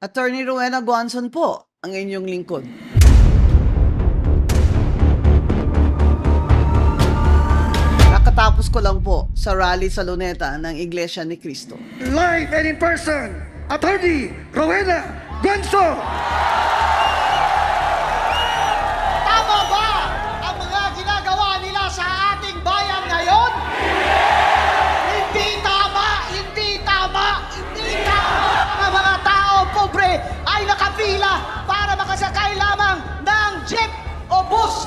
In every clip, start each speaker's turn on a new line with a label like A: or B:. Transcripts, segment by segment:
A: Attorney Rowena Guanzon po, ang inyong lingkod. Kakatapos ko lang po sa rally sa Luneta ng Iglesia ni Cristo.
B: Live and in person, Attorney Rowena Guanzon.
C: Tama ba ang mga ginagawa nila sa ating bayan ngayon? Hindi tama! Hindi tama! Hindi tama! Ang mga tao pobre ay nakapila para makasakay lamang ng jeep o bus.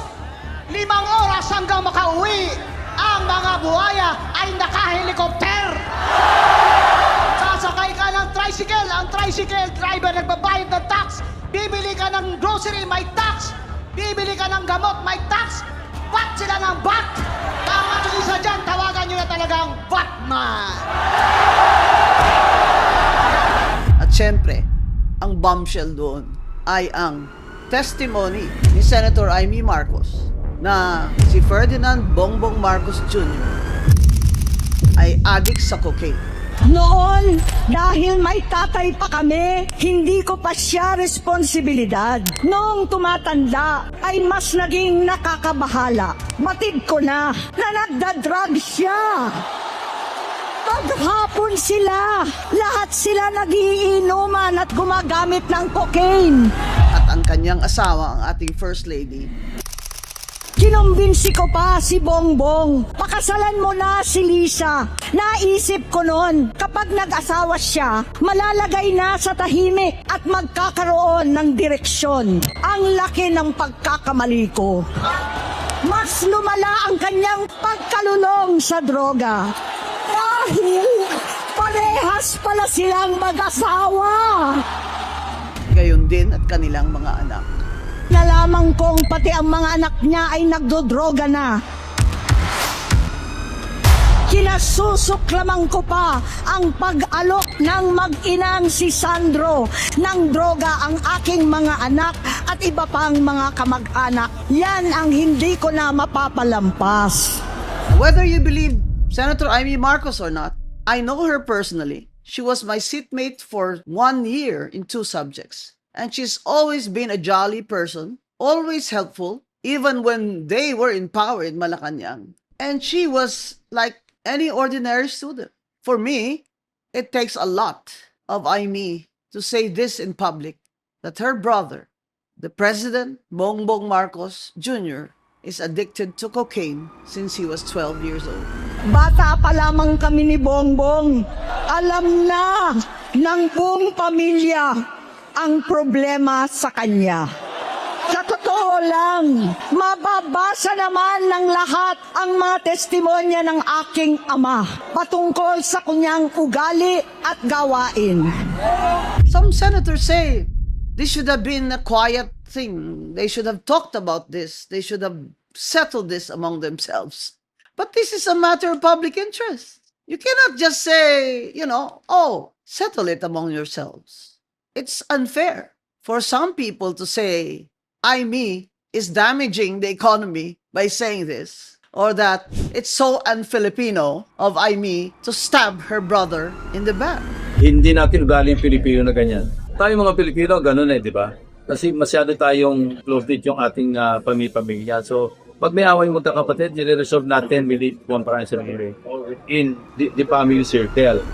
C: 5 oras hanggang makauwi. Ang mga buhaya ay nakahelikopter. Sasakay ka ng tricycle, ang tricycle driver nagbabayad ng tax. Bibili ka ng grocery, may tax. Bibili ka ng gamot, may tax. Bat sila ng bat. Tama ko isa dyan, tawagan nyo na talagang Batman.
A: At syempre, ang bombshell doon ay ang testimony ni Senator Amy Marcos na si Ferdinand Bongbong Marcos Jr. ay addict sa cocaine.
D: Noon, dahil may tatay pa kami, hindi ko pa siya responsibilidad. Noong tumatanda, ay mas naging nakakabahala. Batid ko na nagda-drug siya. Paghapon sila, lahat sila nagiinuman at gumagamit ng cocaine.
A: At ang kanyang asawa, ang ating First Lady,
D: Kinumbinsi ko pa si Bongbong, pakasalan mo na si Lisa. Naisip ko noon, kapag nag-asawa siya, malalagay na sa tahimik at magkakaroon ng direksyon. Ang laki ng pagkakamali ko. Mas lumala ang kanyang pagkalulong sa droga. Dahil parehas pala silang mag-asawa.
A: gayon din at kanilang mga anak.
D: Nalaman kong pati ang mga anak niya ay nagdodroga na. Kinasusuklaman ko pa ang pag-alok ng mag-inang si Sandro ng droga ang aking mga anak at iba pang mga kamag-anak. Yan ang hindi ko na mapapalampas.
A: Whether you believe Senator Amy Marcos or not, I know her personally. She was my seatmate for 1 year in 2 subjects. And she's always been a jolly person, always helpful, even when they were in power in Malacanang. And she was like any ordinary student. For me, it takes a lot of Amy to say this in public, that her brother, the President Bongbong Marcos Jr., is addicted to cocaine since he was 12 years old.
D: Bata pa lamang kami ni Bongbong. Alam na ng buong pamilya ang problema sa kanya. Sa totoo lang, mababasa naman ng lahat ang mga testimonya ng aking ama patungkol sa kanyang ugali at gawain.
A: Some senators say this should have been a quiet thing. They should have talked about this. They should have settled this among themselves. But this is a matter of public interest. You cannot just say, oh, settle it among yourselves. It's unfair for some people to say, me is damaging the economy by saying this, or that it's so un-Filipino of me to stab her brother in the back.
E: Hindi natin ugali yung Pilipino na ganyan. Tayo mga Pilipino, ganun di ba? Kasi masyado tayong close-knit yung ating pamilya. So, pag may away mo kapatid, nire-resolve natin within one family in the family circle.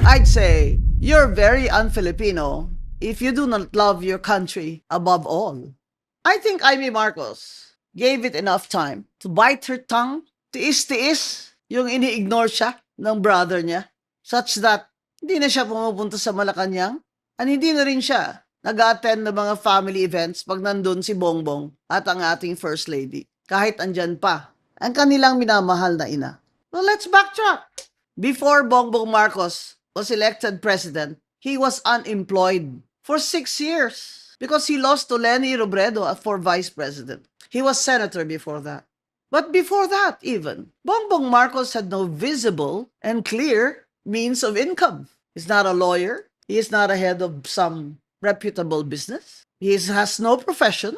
A: I'd say you're very un-Filipino if you do not love your country above all. I think Amy Marcos gave it enough time to bite her tongue, tiis-tiis yung ini-ignore siya ng brother niya, such that hindi na siya pumupunta sa Malacanang, at hindi na rin siya nag-attend ng mga family events pag nandun si Bongbong at ang ating First Lady, kahit andyan pa ang kanilang minamahal na ina. Well, let's backtrack. Before Bongbong Marcos was elected president, he was unemployed for 6 years because he lost to Leni Robredo for vice president. He was senator before that. But before that even, Bongbong Marcos had no visible and clear means of income. He's not a lawyer. He is not a head of some reputable business. He has no profession.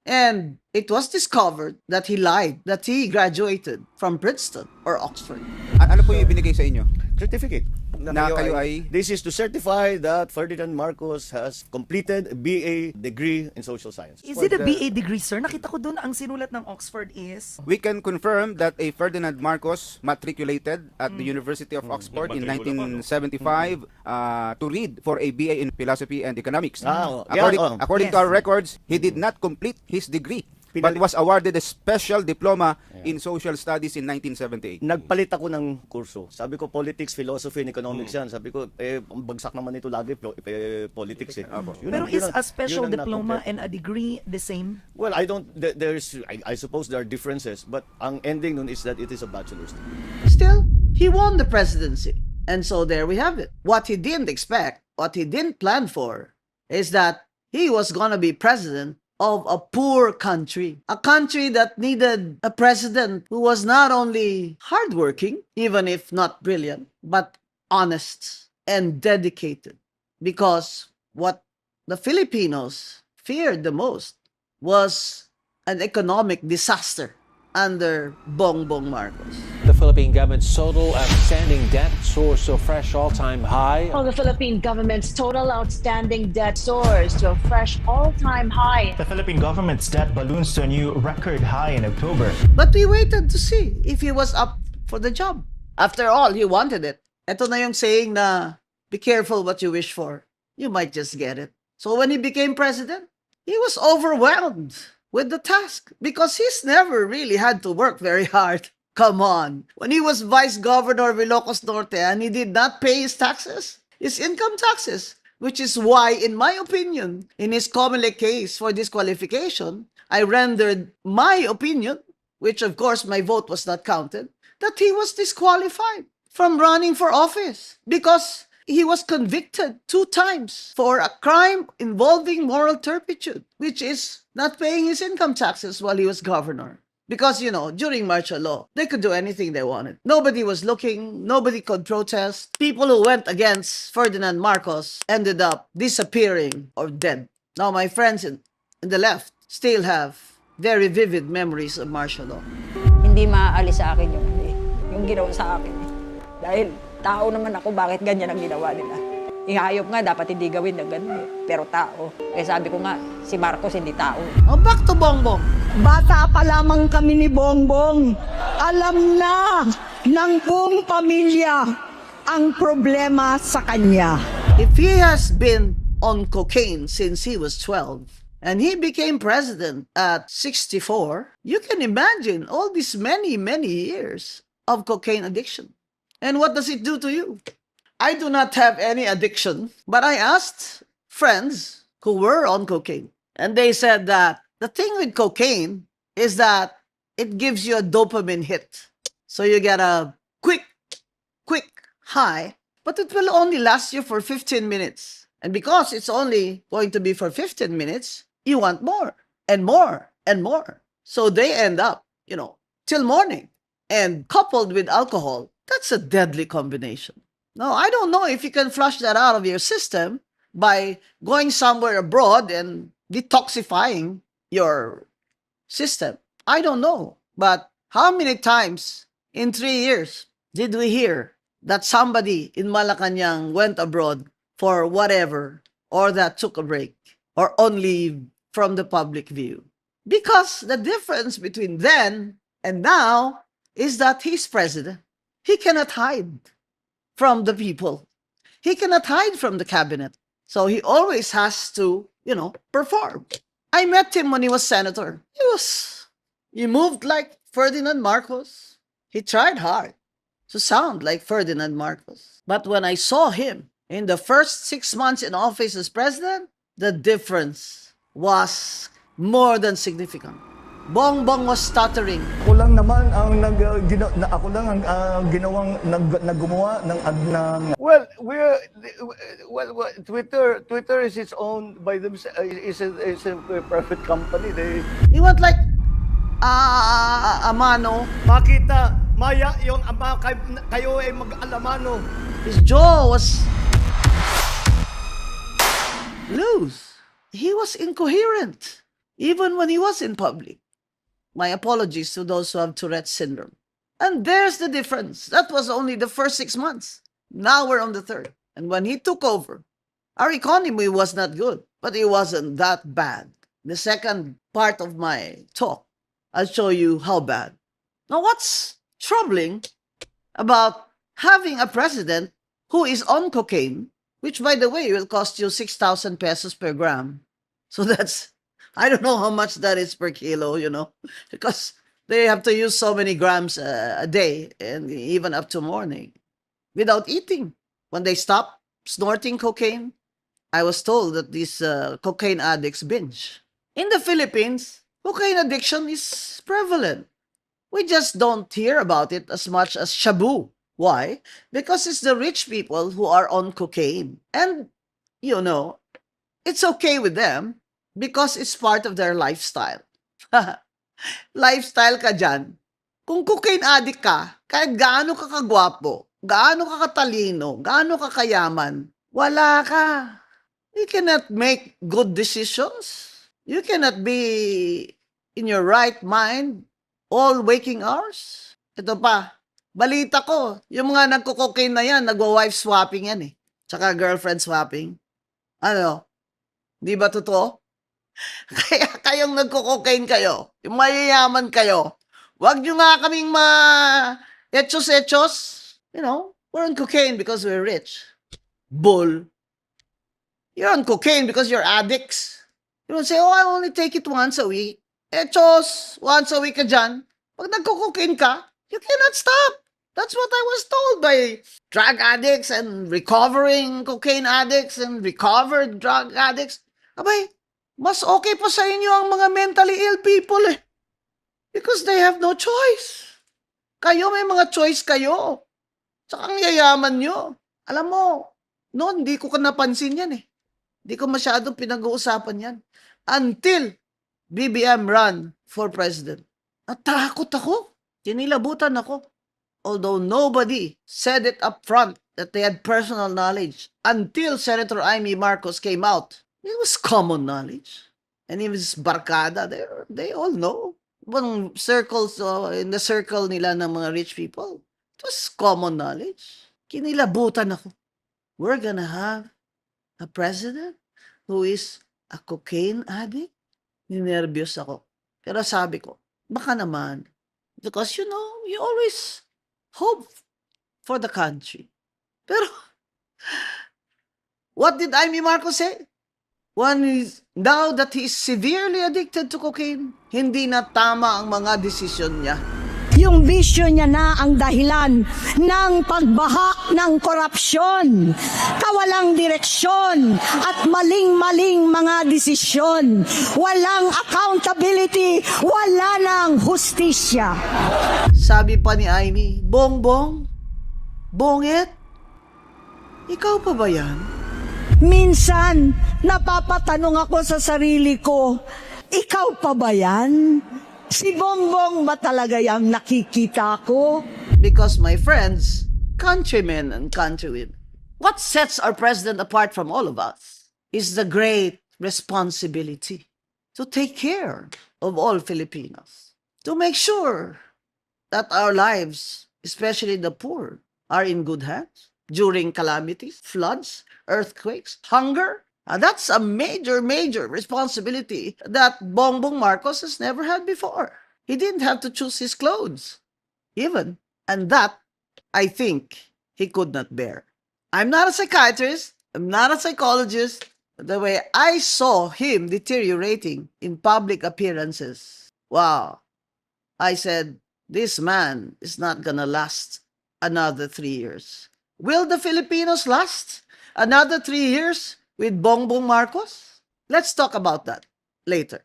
A: And it was discovered that he lied, that he graduated from Princeton or Oxford.
F: Ano po yung ibinigay sa inyo?
B: Certificate.
F: na kayo ay
G: This is to certify that Ferdinand Marcos has completed a BA degree in social science.
H: Is it a BA degree, sir? Nakita ko doon ang sinulat ng Oxford is...
F: we can confirm that a Ferdinand Marcos matriculated at the University of Oxford in 1975 to read for a BA in philosophy and economics. According to our records, he did not complete his degree but was awarded a special diploma in social studies in 1978.
G: Nagpalit ako ng kurso. Sabi ko, politics, philosophy, and economics yan. Sabi ko, ang bagsak naman ito lagi, politics eh.
H: Pero is a special diploma and a degree the same?
G: Well, I don't, I suppose there are differences, but ang ending nun is that it is a bachelor's degree.
A: Still, he won the presidency. And so there we have it. What he didn't expect, what he didn't plan for, is that he was going to be president of a poor country. A country that needed a president who was not only hardworking, even if not brilliant, but honest and dedicated. Because what the Filipinos feared the most was an economic disaster under Bongbong Marcos.
I: The Philippine government's total outstanding debt soars to a fresh all-time high.
D: The Philippine government's total outstanding debt soars to a fresh all-time high.
J: The Philippine government's debt balloons to a new record high in October.
A: But we waited to see if he was up for the job. After all, he wanted it. Ito na yung saying na, be careful what you wish for. You might just get it. So when he became president, he was overwhelmed with the task because he's never really had to work very hard. Come on. When he was Vice Governor of Ilocos Norte and he did not pay his taxes, his income taxes, which is why, in my opinion, in his Comelec case for disqualification, I rendered my opinion, which of course my vote was not counted, that he was disqualified from running for office because he was convicted 2 times for a crime involving moral turpitude, which is not paying his income taxes while he was governor. Because, you know, during martial law, they could do anything they wanted. Nobody was looking, nobody could protest. People who went against Ferdinand Marcos ended up disappearing or dead. Now, my friends in the left still have very vivid memories of martial law.
K: Hindi maaalis sa akin yung ginawa sa akin. Dahil tao naman ako, bakit ganyan ang ginawa nila? Ihayop nga, dapat hindi gawin na ganun. Pero tao. Eh sabi ko nga, si Marcos hindi tao.
A: Oh, back to Bongbong.
D: Bata pa lamang kami ni Bongbong. Alam na ng buong pamilya ang problema sa kanya.
A: If he has been on cocaine since he was 12, and he became president at 64, you can imagine all these many, many years of cocaine addiction. And what does it do to you? I do not have any addiction, but I asked friends who were on cocaine, and they said that the thing with cocaine is that it gives you a dopamine hit. So you get a quick high, but it will only last you for 15 minutes. And because it's only going to be for 15 minutes, you want more and more and more. So they end up, you know, till morning. And coupled with alcohol, that's a deadly combination. No, I don't know if you can flush that out of your system by going somewhere abroad and detoxifying your system. I don't know. But how many times in 3 years did we hear that somebody in Malacanang went abroad for whatever, or that took a break, or on leave from the public view? Because the difference between then and now is that he's president. He cannot hide from the people. He cannot hide from the cabinet. So he always has to, you know, perform. I met him when he was senator. He moved like Ferdinand Marcos. He tried hard to sound like Ferdinand Marcos. But when I saw him in the first 6 months in office as president, the difference was more than significant. Bongbong was stuttering.
B: Ako lang naman ang gumawa ng
G: Well, Twitter is its own by themselves. Is a private company.
A: He went like a mano.
B: Makita, maya yung ama kayo ay mag-alamano.
A: His jaw was loose. He was incoherent, even when he was in public. My apologies to those who have Tourette's syndrome. And there's the difference. That was only the first 6 months. Now we're on the third. And when he took over, our economy was not good, but it wasn't that bad. The second part of my talk, I'll show you how bad. Now, what's troubling about having a president who is on cocaine, which, by the way, will cost you 6,000 pesos per gram. So that's, I don't know how much that is per kilo, because they have to use so many grams a day and even up to morning without eating. When they stop snorting cocaine, I was told that these cocaine addicts binge. In the Philippines, cocaine addiction is prevalent. We just don't hear about it as much as shabu. Why? Because it's the rich people who are on cocaine. And, it's okay with them because it's part of their lifestyle. Lifestyle ka dyan. Kung cocaine addict ka, kahit gaano ka kagwapo, gaano ka katalino, gaano ka kayaman, wala ka. You cannot make good decisions. You cannot be in your right mind all waking hours. Ito pa, balita ko, yung mga nagko-cocaine na yan, nagwa-wife swapping yan eh. Tsaka girlfriend swapping. Ano? Di ba totoo? Kaya kayong nagko-cocaine kayo, yung mayayaman kayo, wag nyo nga kaming ma-etchos-etchos. We're on cocaine because we're rich. Bull. You're on cocaine because you're addicts. You don't say, I only take it once a week. Etchos, once a week ka dyan. Pag nagko-cocaine ka, you cannot stop. That's what I was told by drug addicts and recovering cocaine addicts and recovered drug addicts. Abay, mas okay pa sa inyo ang mga mentally ill people eh. Because they have no choice. Kayo, may mga choice kayo. Tsaka ang yayaman nyo. Alam mo, noon, hindi ko napansin yan eh. Hindi ko masyadong pinag-uusapan yan. Until BBM ran for president. Natakot ako. Kinilabutan ako. Although nobody said it up front that they had personal knowledge. Until Senator Amy Marcos came out. It was common knowledge. And even barkada, they all know. Ibang circles, in the circle nila ng mga rich people. It was common knowledge. Kinilabutan ako. We're gonna have a president who is a cocaine addict? Ninervyos ako. Pero sabi ko, baka naman. Because, you always hope for the country. Pero, what did Amy Marcos say? Now that he is severely addicted to cocaine, hindi na tama ang mga desisyon niya.
D: Yung bisyo niya na ang dahilan ng pagbaha ng korupsyon, kawalang direksyon, at maling-maling mga desisyon. Walang accountability, wala nang hustisya.
A: Sabi pa ni Amy, Bongbong, Bonget, ikaw pa ba yan?
D: Minsan, napapatanong ako sa sarili ko, ikaw pa ba yan? Si Bongbong ba talaga yung nakikita ko?
A: Because my friends, countrymen and countrywomen, what sets our president apart from all of us is the great responsibility to take care of all Filipinos, to make sure that our lives, especially the poor, are in good hands during calamities, floods, earthquakes, hunger. That's a major, major responsibility that Bongbong Marcos has never had before. He didn't have to choose his clothes, even. And that, I think, he could not bear. I'm not a psychiatrist. I'm not a psychologist. But the way I saw him deteriorating in public appearances, wow. I said, this man is not gonna last another 3 years. Will the Filipinos last another 3 years with Bongbong Marcos? Let's talk about that later.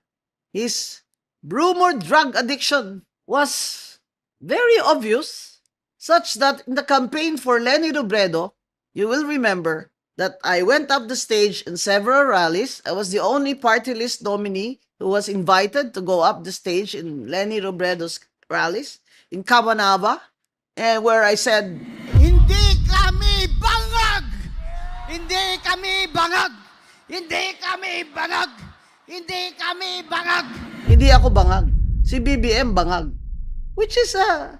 A: His rumored drug addiction was very obvious, such that in the campaign for Leni Robredo, you will remember that I went up the stage in several rallies. I was the only party list nominee who was invited to go up the stage in Leni Robredo's rallies in Cabanaba, and where I said,
C: Hindi kami bangag! Hindi kami bangag! Hindi kami bangag! Hindi kami bangag!
A: hindi ako bangag. Si BBM bangag. Which is a,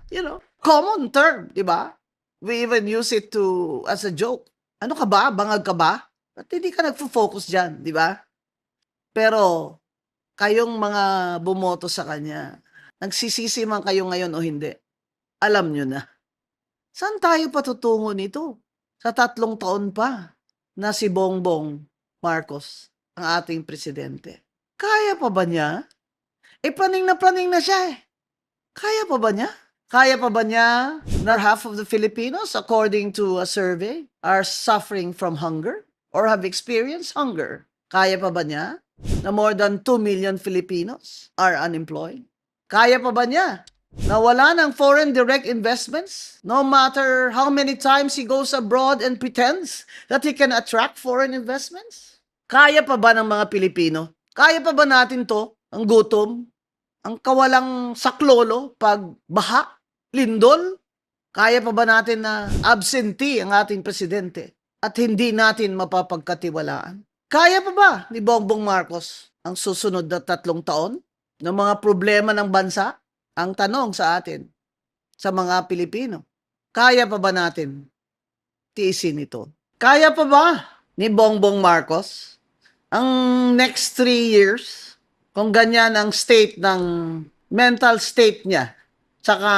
A: common term, di ba? We even use it as a joke. Ano ka ba? Bangag ka ba? Ba't hindi ka nagfo-focus dyan, di ba? Pero, kayong mga bumoto sa kanya, nagsisisi man kayo ngayon o hindi, alam nyo na. Saan tayo patutungo nito? Sa 3 taon pa na si Bongbong Marcos ang ating presidente. Kaya pa ba niya? Praning na siya eh. Kaya pa ba niya? Kaya pa ba niya na half of the Filipinos, according to a survey, are suffering from hunger or have experienced hunger? Kaya pa ba niya na more than 2 million Filipinos are unemployed? Kaya pa ba niya na wala ng foreign direct investments, no matter how many times he goes abroad and pretends that he can attract foreign investments? Kaya pa ba ng mga Pilipino? Kaya pa ba natin to? Ang gutom? Ang kawalang saklolo pag baha? Lindol? Kaya pa ba natin na absentee ang ating presidente at hindi natin mapapagkatiwalaan? Kaya pa ba ni Bongbong Marcos ang susunod na 3 taon ng mga problema ng bansa? Ang tanong sa atin, sa mga Pilipino, kaya pa ba natin tiisin ito? Kaya pa ba ni Bongbong Marcos ang next 3 years, kung ganyan ang state ng mental state niya, tsaka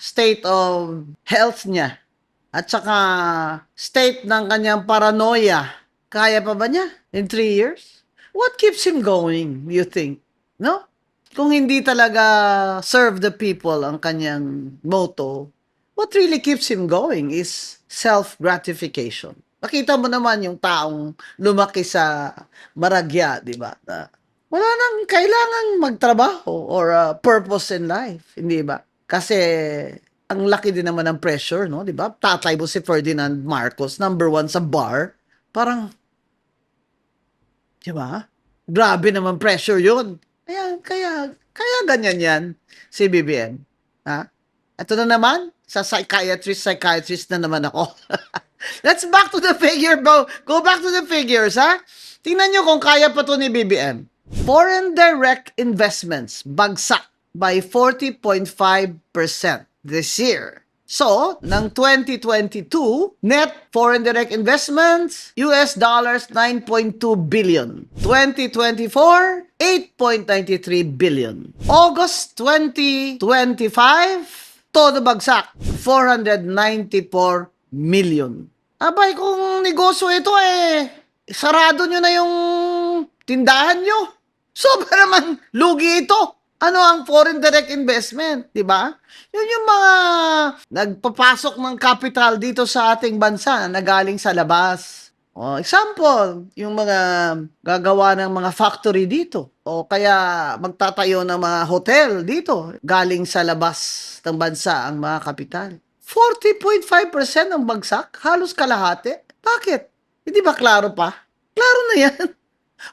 A: state of health niya, at tsaka state ng kanyang paranoia, kaya pa ba niya in 3 years? What keeps him going, you think? No? Kung hindi talaga serve the people ang kanyang motto, what really keeps him going is self-gratification. Makita mo naman yung taong lumaki sa Maragya, di ba? Wala nang kailangang magtrabaho or purpose in life, hindi ba? Kasi ang laki din naman ng pressure, no? Di ba? Tatay mo si Ferdinand Marcos, number 1 sa bar. Parang, di ba? Grabe naman pressure yun. Kaya ganyan yan si BBM. Ha? Ito na naman, sa psychiatrist na naman ako. Let's back to the figure, bro. Go back to the figures, ha? Tingnan nyo kung kaya pa to ni BBM. Foreign direct investments bagsak by 40.5% this year. So, ng 2022, net foreign direct investments, US dollars 9.2 billion. 2024, 8.93 billion. August 2025, todo bagsak, 494 million. Abay, kung negosyo ito sarado nyo na yung tindahan nyo. Sobra naman lugi ito. Ano ang foreign direct investment, di ba? Yun yung mga nagpapasok ng capital dito sa ating bansa na galing sa labas. O, example, yung mga gagawa ng mga factory dito. O kaya magtatayo ng mga hotel dito galing sa labas ng bansa ang mga kapital. 40.5% ang bagsak, halos kalahati. Bakit? Hindi ba klaro pa? Klaro na yan.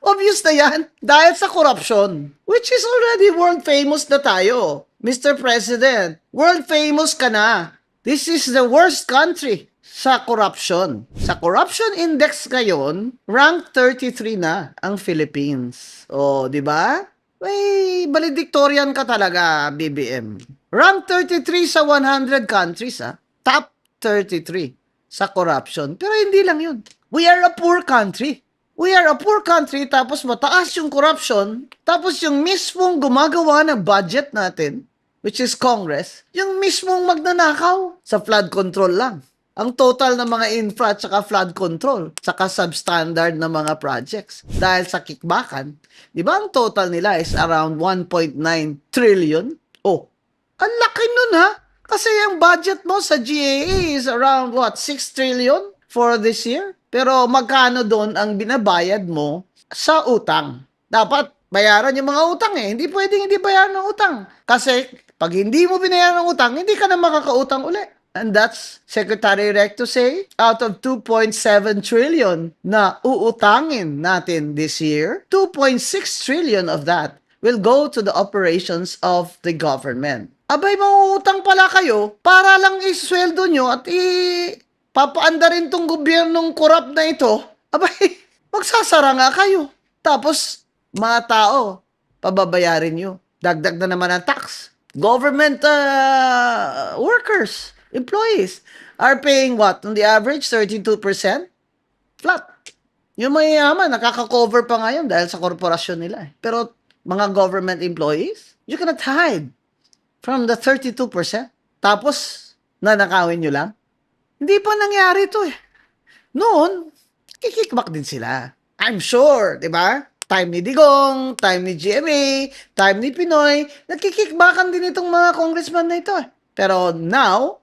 A: Obvious na yan dahil sa corruption, which is already world famous na tayo. Mr. President, world famous ka na. This is the worst country sa corruption. Sa corruption index ngayon, rank 33 na ang Philippines. O, di ba? May valedictorian ka talaga, BBM. Rank 33 sa 100 countries, Top 33 sa corruption. Pero hindi lang yun. We are a poor country. We are a poor country, tapos mataas yung corruption, tapos yung mismong gumagawa ng budget natin, which is Congress, yung mismong magnanakaw sa flood control lang. Ang total ng mga infra at saka flood control, saka substandard na mga projects. Dahil sa kickbackan, di ba ang total nila is around 1.9 trillion? Oh, ang laki nun Kasi yung budget mo sa GAA is around 6 trillion for this year? Pero magkano doon ang binabayad mo sa utang? Dapat bayaran yung mga utang Hindi pwedeng hindi bayaran ng utang. Kasi pag hindi mo binayaran ng utang, hindi ka na makakautang uli. And that's Secretary Recto say, out of 2.7 trillion na uutangin natin this year, 2.6 trillion of that will go to the operations of the government. Abay, mangungutang pala kayo para lang isweldo nyo at papaanda rin tong gobyernong korap na ito. Abay, magsasara nga kayo. Tapos, mga tao, pababayarin nyo. Dagdag na naman ang tax. Government workers, employees are paying what? On the average, 32% flat. Yung mayayaman, nakaka-cover pa ngayon dahil sa korporasyon nila. Pero mga government employees, you cannot hide from the 32%. Tapos, nanakawin nyo lang. Hindi pa nangyari ito eh. Noon, kikickback din sila. I'm sure, di ba? Time ni Digong, time ni GMA, time ni Pinoy, nagkikickbackan din itong mga congressman na ito eh. Pero now,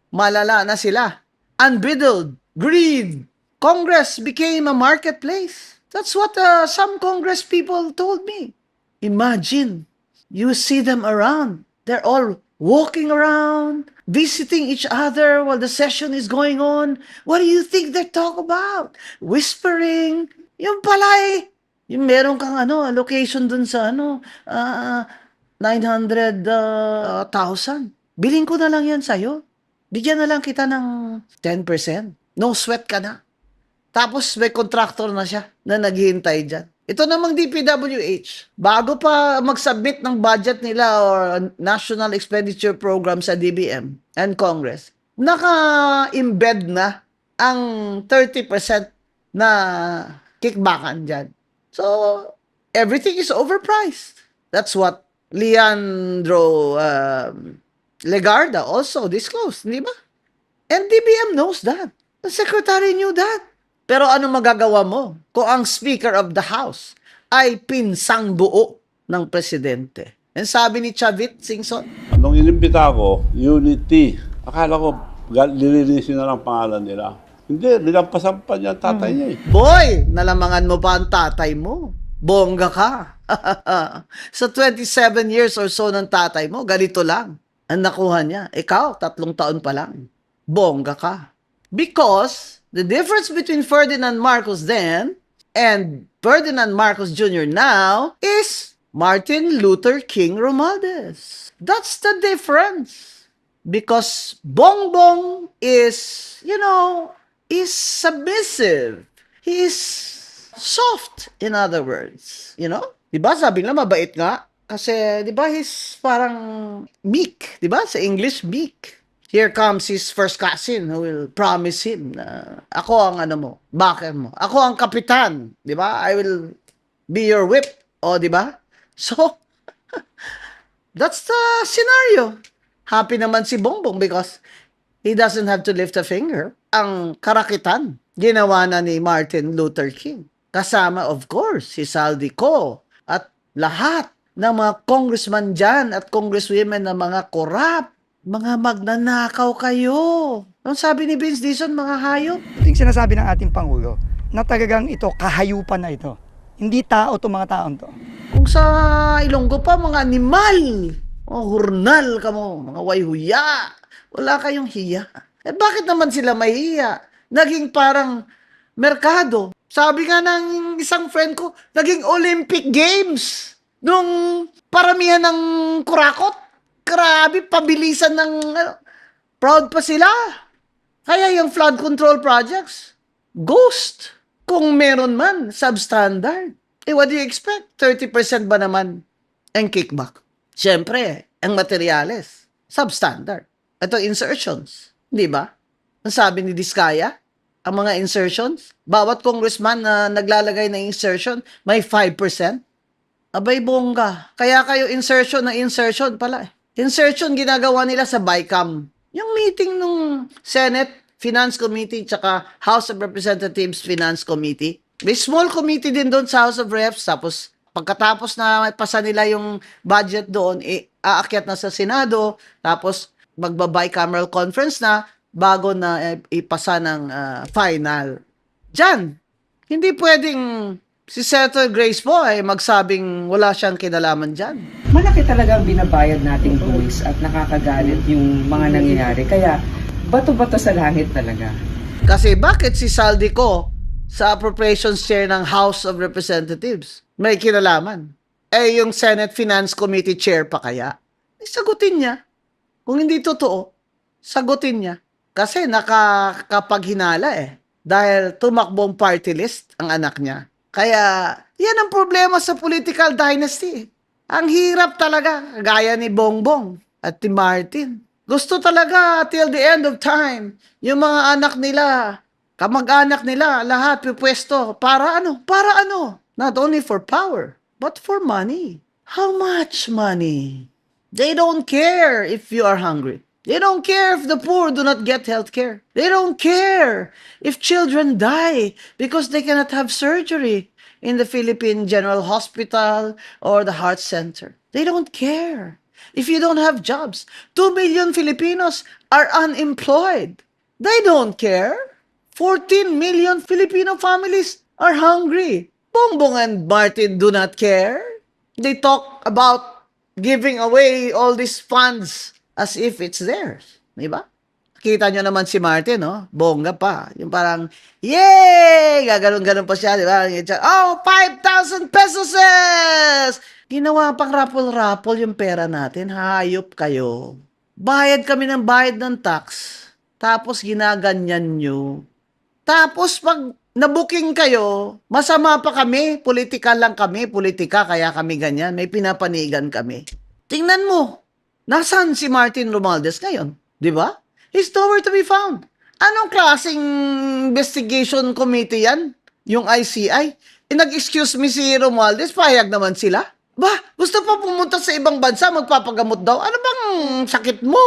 A: malala na sila. Unbridled greed. Congress became a marketplace. That's what some Congress people told me. Imagine, you see them around. They're all walking around, visiting each other while the session is going on. What do you think they talk about? Whispering. Yung pala eh, yung meron kang allocation dun sa 900,000. Biling ko na lang yan sa'yo. Bigyan na lang kita ng 10%. No sweat ka na. Tapos may contractor na siya na naghihintay dyan. Ito namang DPWH, bago pa mag-submit ng budget nila or National Expenditure Program sa DBM and Congress, naka-embed na ang 30% na kickbackan dyan. So, everything is overpriced. That's what Leandro Legarda also disclosed, di ba? And DBM knows that. The secretary knew that. Pero ano magagawa mo kung ang Speaker of the House ay pinsang buo ng presidente? And sabi ni Chavit Singson,
L: nung inimbita ko, Unity, akala ko lilinisin na lang pangalan nila. Hindi, nilampasan pa niya ang tatay niya eh.
A: Boy, nalamangan mo pa ang tatay mo. Bongga ka. Sa 27 years or so ng tatay mo, ganito lang ang nakuha niya. Ikaw, 3 taon pa lang. Bongga ka. Because the difference between Ferdinand Marcos then and Ferdinand Marcos Jr. now is Martin Luther King Romualdez. That's the difference. Because Bongbong is, is submissive. He's soft, in other words. Diba? Sabi nila mabait nga. Kasi, diba, he's parang meek. Diba? Sa English, meek. Here comes his first cousin who will promise him na ako ang backer mo. Ako ang kapitan, 'di ba? I will be your whip, di ba? So that's the scenario. Happy naman si Bongbong because he doesn't have to lift a finger. Ang karakitan ginawa na ni Martin Luther King. Kasama of course si Saldico at lahat ng mga congressman dyan at congresswomen na mga korap. Mga magnanakaw kayo. Ang sabi ni Vince Dizon, mga hayop.
B: Ito yung sinasabi ng ating Pangulo na talagang ito, kahayupan na ito. Hindi tao to mga taon to.
A: Kung sa Ilonggo pa, mga animal. Mga hurnal ka mo, mga wayhuya. Wala kayong hiya. Eh bakit naman sila mahiya? Naging parang merkado. Sabi nga ng isang friend ko, naging Olympic Games. Nung paramihan ng kurakot. Grabe, pabilisan ng proud pa sila. Kaya yung flood control projects, ghost. Kung meron man, substandard. What do you expect? 30% ba naman ang kickback? Siyempre, ang materyales, substandard. Ito, insertions. Di ba? Ang sabi ni Diskaya, ang mga insertions, bawat congressman na naglalagay ng insertion, may 5%. Abay, bongga. Kaya kayo insertion na insertion pala eh. Insertion ginagawa nila sa BICAM. Yung meeting ng Senate Finance Committee tsaka House of Representatives Finance Committee. May small committee din doon sa House of Reps. Tapos pagkatapos na pasa nila yung budget doon, aakyat na sa Senado. Tapos magba-bicameral conference na bago na ipasa ng final. Diyan, hindi pwedeng si Senator Grace po ay magsabing wala siyang kinalaman dyan.
M: Malaki talaga ang binabayad nating buwis at nakakagalit yung mga nangyayari. Kaya bato-bato sa langit talaga.
A: Kasi bakit si Saldico sa Appropriations Chair ng House of Representatives may kinalaman? Eh yung Senate Finance Committee Chair pa kaya? Sagutin niya. Kung hindi totoo, sagutin niya. Kasi nakakapaghinala eh. Dahil tumakbong party list ang anak niya. Kaya, yan ang problema sa political dynasty. Ang hirap talaga, gaya ni Bongbong at ni Martin. Gusto talaga till the end of time, yung mga anak nila, kamag-anak nila, lahat pipwesto. Para ano? Para ano? Not only for power, but for money. How much money? They don't care if you are hungry. They don't care if the poor do not get health care. They don't care if children die because they cannot have surgery in the Philippine General Hospital or the Heart Center. They don't care. If you don't have jobs, 2 million Filipinos are unemployed. They don't care. 14 million Filipino families are hungry. Bongbong and Martin do not care. They talk about giving away all these funds as if it's theirs. Di ba? Kita nyo naman si Martin, no? Bongga pa. Yung parang, yay! Gaganon-ganon pa siya, di ba? Oh, 5,000 pesos! Ginawa pang rapol-rapol yung pera natin. Hayop kayo. Bayad kami ng bayad ng tax. Tapos ginaganyan nyo. Tapos pag nabuking kayo, masama pa kami, politika lang kami, politika, kaya kami ganyan, may pinapanigan kami. Tingnan mo, nasaan si Martin Romualdez ngayon? Di ba? He's nowhere to be found. Anong klaseng investigation committee yan? Yung ICI? Nag-excuse me si Romualdez, pahayag naman sila. Ba, gusto pa pumunta sa ibang bansa, magpapagamot daw. Ano bang sakit mo?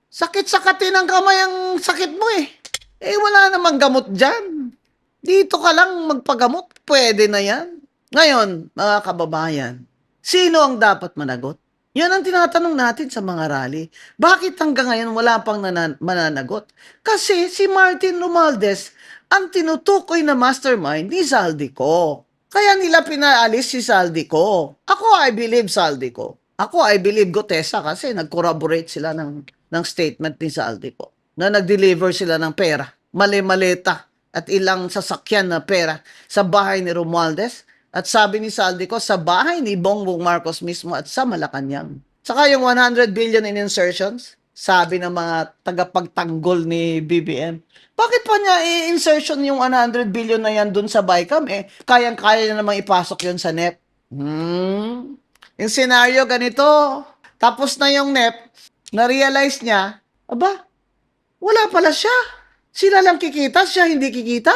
A: Sakit sa katinang kamay ang sakit mo eh. Eh, wala namang gamot dyan. Dito ka lang magpagamot, pwede na yan. Ngayon, mga kababayan, sino ang dapat managot? Yan ang tinatanong natin sa mga rally. Bakit hanggang ngayon wala pang mananagot? Kasi si Martin Romualdez ang tinutukoy na mastermind ni Zaldico. Kaya nila pinaalis si Zaldico. Ako, I believe Zaldico. Ako, I believe Gutesa kasi nag-corroborate sila ng statement ni Zaldico na nag-deliver sila ng pera, mali-maleta at ilang sasakyan na pera sa bahay ni Romualdez. At sabi ni Zaldico, sa bahay ni Bongbong Marcos mismo at sa Malacanang. Saka yung 100 billion in insertions, sabi ng mga tagapagtanggol ni BBM, bakit pa niya i-insertion yung 100 billion na yan dun sa BICAM? Eh, kayang-kaya na namang ipasok yun sa NEP. Yung senaryo ganito, tapos na yung NEP, na-realize niya, aba, wala pala siya. Sila lang kikita, siya hindi kikita.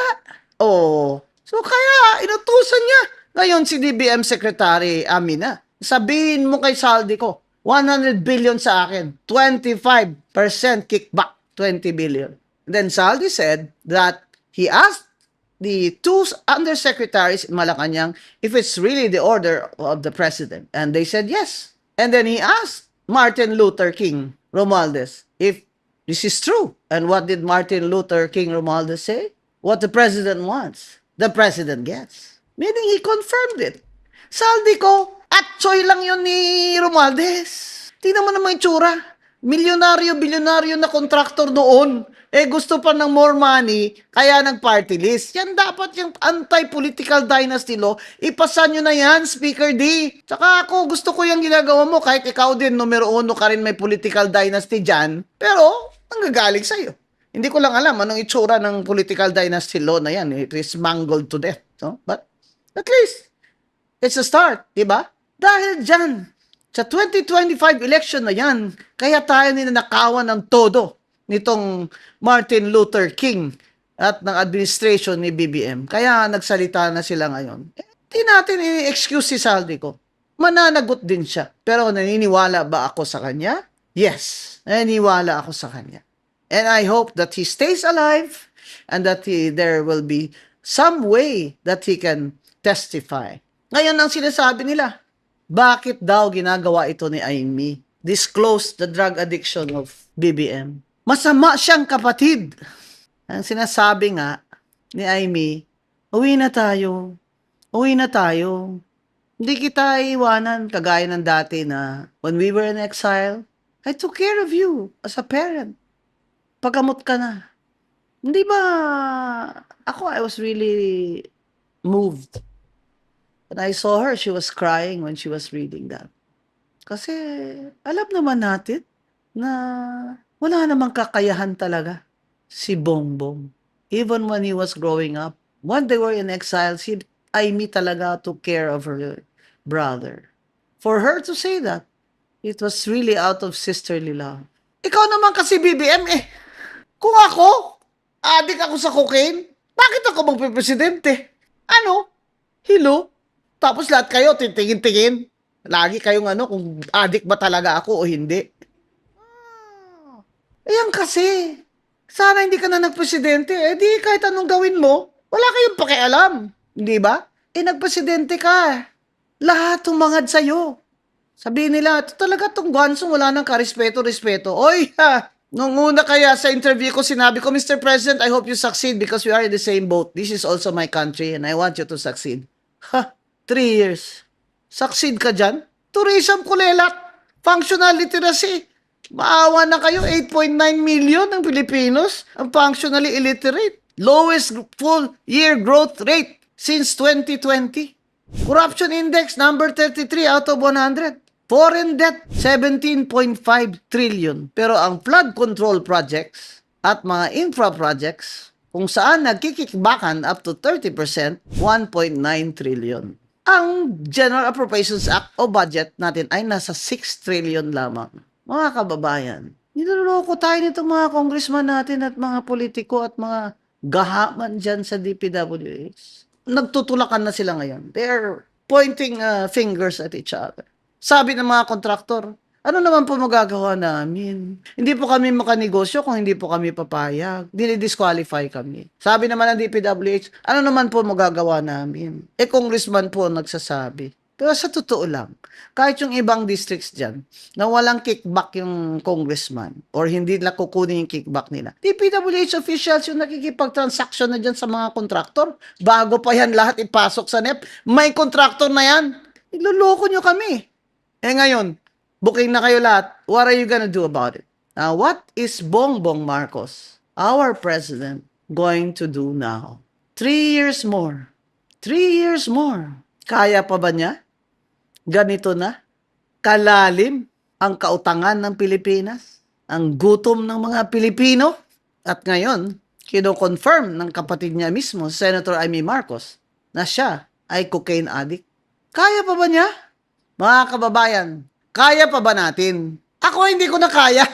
A: Oh, so kaya inutusan niya. Ngayon si DBM Secretary Amina, sabihin mo kay Zaldico, 100 billion sa akin, 25% kickback, 20 billion. Then Zaldi said that he asked the two undersecretaries in Malacanang if it's really the order of the president. And they said yes. And then he asked Martin Luther King Romualdez if this is true. And what did Martin Luther King Romualdez say? What the president wants, the president gets. Meaning he confirmed it. Zaldico, atchoy lang yun ni Romualdez. Tingnan mo naman yung tsura. Milyonaryo, bilyonaryo na kontraktor doon. Eh gusto pa ng more money, kaya nag-party list. Yan dapat yung anti-political dynasty law. Ipasa nyo na yan, Speaker D. Tsaka ako, gusto ko yung ginagawa mo. Kahit ikaw din, numero 1 ka rin may political dynasty dyan. Pero, nanggagaling sa'yo. Hindi ko lang alam anong itsura ng political dynasty law na yan. It is mangled to death. No? But, at least, it's a start, di ba? Dahil dyan, sa 2025 election na yan, kaya tayo ninanakawan ng todo nitong Martin Luther King at ng administration ni BBM. Kaya nagsalita na sila ngayon. Hindi natin i-excuse si Zaldico. Mananagot din siya. Pero naniniwala ba ako sa kanya? Yes, naniniwala ako sa kanya. And I hope that he stays alive and that there will be some way that he can testify. Ngayon ang sinasabi nila, bakit daw ginagawa ito ni Amy? Disclose the drug addiction of BBM. Masama siyang kapatid. Ang sinasabi nga ni Amy, uwi na tayo. Uwi na tayo. Hindi kita iwanan kagaya ng dati na when we were in exile, I took care of you as a parent. Pagamot ka na. Hindi ba, ako, I was really moved. When I saw her, she was crying when she was reading that. Kasi, alam naman natin na wala namang kakayahan talaga si Bongbong. Even when he was growing up, when they were in exile, si Amy talaga took care of her brother. For her to say that, it was really out of sisterly love. Ikaw naman kasi BBM eh. Kung ako, adik ako sa cocaine, bakit ako magpipresidente? Ano? Hello? Tapos lahat kayo titingin-tingin. Lagi kayong kung adik ba talaga ako o hindi. Ayan kasi. Sana hindi ka na nagpresidente. Eh di kahit anong gawin mo, wala kayong pakialam. Hindi ba? Nagpresidente ka. Lahat tumangad sa'yo. Sabihin nila, ito talaga tong Guansong wala nang karespeto-respeto. Oy, ha! Nung una kaya sa interview ko, sinabi ko, Mr. President, I hope you succeed because we are in the same boat. This is also my country and I want you to succeed. Ha! 3 years. Succeed ka dyan? Tourism kulelat. Functional literacy. Maawa na kayo, 8.9 million ng Pilipinos ang functionally illiterate. Lowest full year growth rate since 2020. Corruption index, number 33 out of 100. Foreign debt, 17.5 trillion. Pero ang flood control projects at mga infra projects, kung saan nagkikikbakan up to 30%, 1.9 trillion. Ang General Appropriations Act o budget natin ay nasa 6 trillion lamang. Mga kababayan, niloloko tayo nitong mga congressman natin at mga politiko at mga gahaman dyan sa DPWH. Nagtutulakan na sila ngayon. They're pointing fingers at each other. Sabi ng mga kontraktor, ano naman po magagawa namin? Hindi po kami makanegosyo kung hindi po kami papayag. Dinidisqualify kami. Sabi naman ng DPWH, ano naman po magagawa namin? Congressman po nagsasabi. Pero sa totoo lang, kahit yung ibang districts dyan, na walang kickback yung congressman or hindi nila kukunin yung kickback nila, DPWH officials yung nakikipag-transaction na dyan sa mga kontraktor. Bago pa yan lahat ipasok sa NEP, may kontraktor na yan. Iloloko nyo kami. Ngayon, booking na kayo lahat. What are you gonna do about it? Now, what is Bongbong Marcos, our president, going to do now? 3 years more. 3 years more. Kaya pa ba niya? Ganito na? Kalalim ang kautangan ng Pilipinas? Ang gutom ng mga Pilipino? At ngayon, kino-confirm ng kapatid niya mismo, Senator Amy Marcos, na siya ay cocaine addict. Kaya pa ba niya? Mga kababayan, kaya pa ba natin? Ako hindi ko na kaya.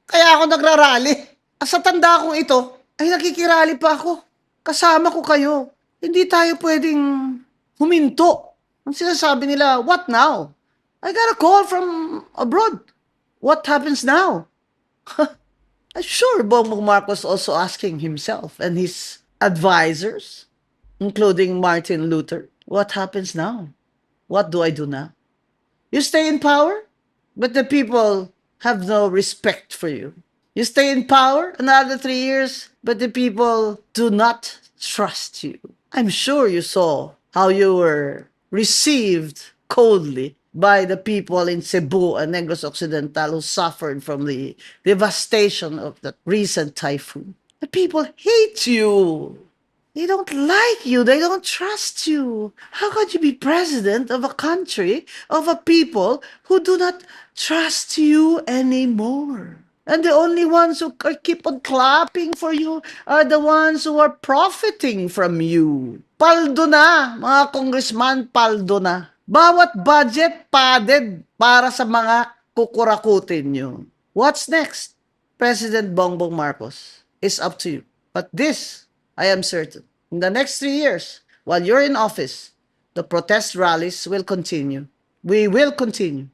A: Kaya ako nagrarally. Sa tanda kong ito, ay nakikirally pa ako. Kasama ko kayo. Hindi tayo pwedeng huminto. Ang sinasabi nila, what now? I got a call from abroad. What happens now? I'm sure Bongbong Marcos also asking himself and his advisors, including Martin Luther, what happens now? What do I do now? You stay in power, but the people have no respect for you. You stay in power another 3 years, but the people do not trust you. I'm sure you saw how you were received coldly by the people in Cebu and Negros Occidental who suffered from the devastation of that recent typhoon. The people hate you. They don't like you. They don't trust you. How could you be president of a country, of a people who do not trust you anymore? And the only ones who keep on clapping for you are the ones who are profiting from you. Paldo na, mga congressman, paldo na. Bawat budget padded para sa mga kukurakutin nyo. What's next? President Bongbong Marcos is up to you. But this, I am certain, in the next 3 years, while you're in office, the protest rallies will continue. We will continue.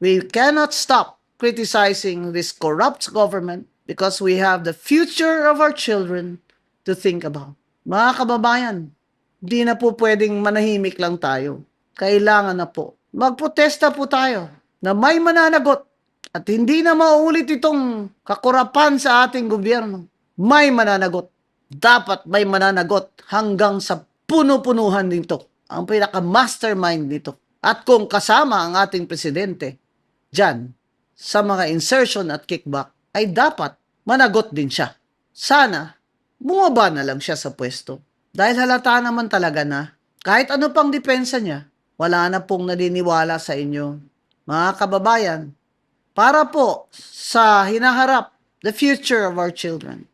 A: We cannot stop criticizing this corrupt government because we have the future of our children to think about. Mga kababayan, di na po pwedeng manahimik lang tayo. Kailangan na po. Magprotesta po tayo na may mananagot at hindi na mauulit itong kakurapan sa ating gobyerno. May mananagot. Dapat may mananagot hanggang sa puno-punuhan nito. Ang pinaka-mastermind nito. At kung kasama ang ating presidente, dyan, sa mga insertion at kickback, ay dapat managot din siya. Sana, bumaba na lang siya sa pwesto. Dahil halata naman talaga na, kahit ano pang depensa niya, wala na pong naniniwala sa inyo. Mga kababayan, para po sa hinaharap, the future of our children,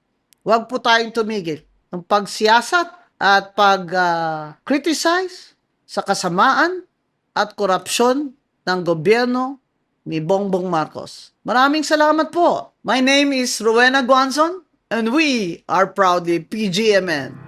A: huwag po tayong tumigil ng pagsiyasat at pag-criticize sa kasamaan at korupsyon ng gobyerno ni Bongbong Marcos. Maraming salamat po. My name is Rowena Guanzon and we are proudly PGMN.